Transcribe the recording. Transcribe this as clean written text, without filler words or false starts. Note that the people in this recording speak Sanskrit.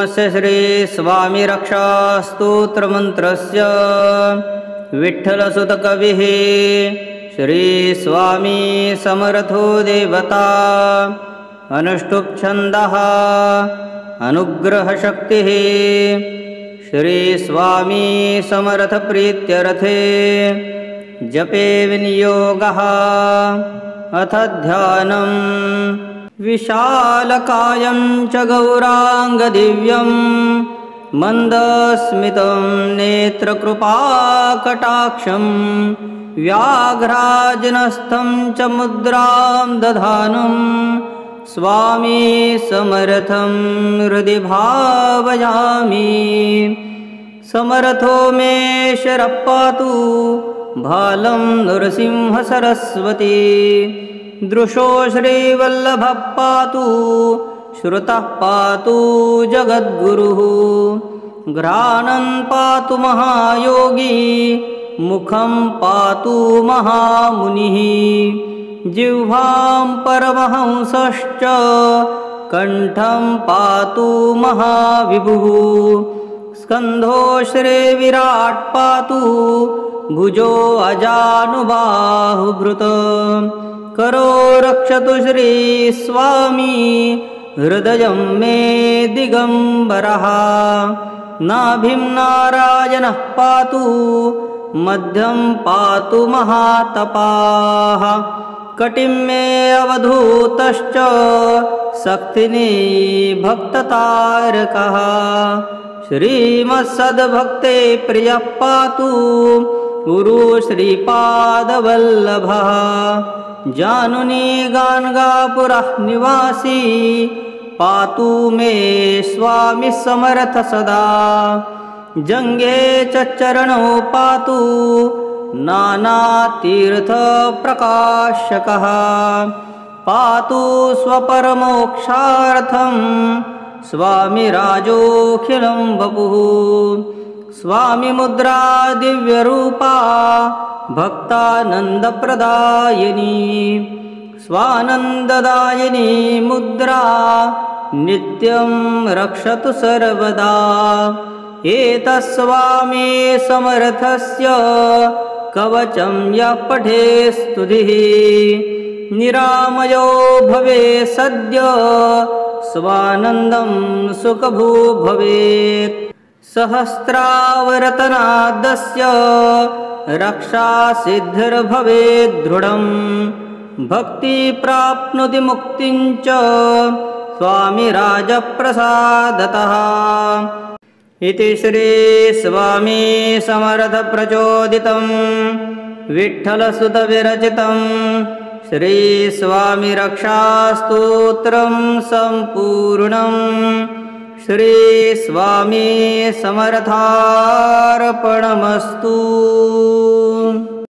ओमस्य श्री स्वामी रक्षा स्तोत्रमन्त्रस्य विठ्ठलसुतकविः श्री स्वामी समर्थो देवता अनुष्टुप् छन्दः अनुग्रहशक्तिः श्री स्वामी समर्थ प्रीत्यर्थे जपे विनियोगः अथ ध्यानम् विशालकायं च गौराङ्गदिव्यं मन्दस्मितं नेत्रकृपाकटाक्षं व्याघ्राजनस्थं च मुद्रां दधानं स्वामी समर्थं हृदि भावयामि। समर्थो मे शरः पातु भालं नृसिंहसरस्वती दृशो श्रीवल्लभः पातु श्रुतः पातु जगद्गुरुः घ्राणं पातु महायोगी मुखं पातु महामुनिः जिह्वां परमहंसश्च कण्ठं पातु महाविभुः स्कन्धो श्रीविराट् पातु भुजो अजानुबाहुभृत् करो रक्षतु श्री स्वामी हृदयं मे दिगम्बरः नाभिं नारायणः पातु मध्यं पातु महातपाः कटिं मे अवधूतश्च शक्तिनी भक्ततारकः श्रीमत्सद्भक्ते प्रियः पातु गुरु श्रीपादवल्लभः जानुनी गान्गापुरः निवासी पातु मे स्वामी समर्थ सदा जङ्गे च चरणौ पातु नानातीर्थप्रकाशकः पातु स्वपरमोक्षार्थं स्वामी राजोऽखिलं वपुः स्वामी मुद्रा दिव्यरूपा भक्तानन्दप्रदायिनी स्वानन्ददायिनी मुद्रा नित्यं रक्षतु सर्वदा एतस्वामी समर्थस्य कवचं यः पठेत् स्तुतिः निरामयो भवे सद्य स्वानन्दं सुखभू भवेत् सहस्रावरतनादस्य रक्षा सिद्धिर्भवेत् दृढं भक्ति प्राप्नोति मुक्तिं च स्वामी राजप्रसादतः इति श्री स्वामी समर्थ प्रचोदितं विठ्ठलसुतविरचितं श्री स्वामी रक्षा स्तोत्रं सम्पूर्णं श्री स्वामी समर्थार्पणमस्तु।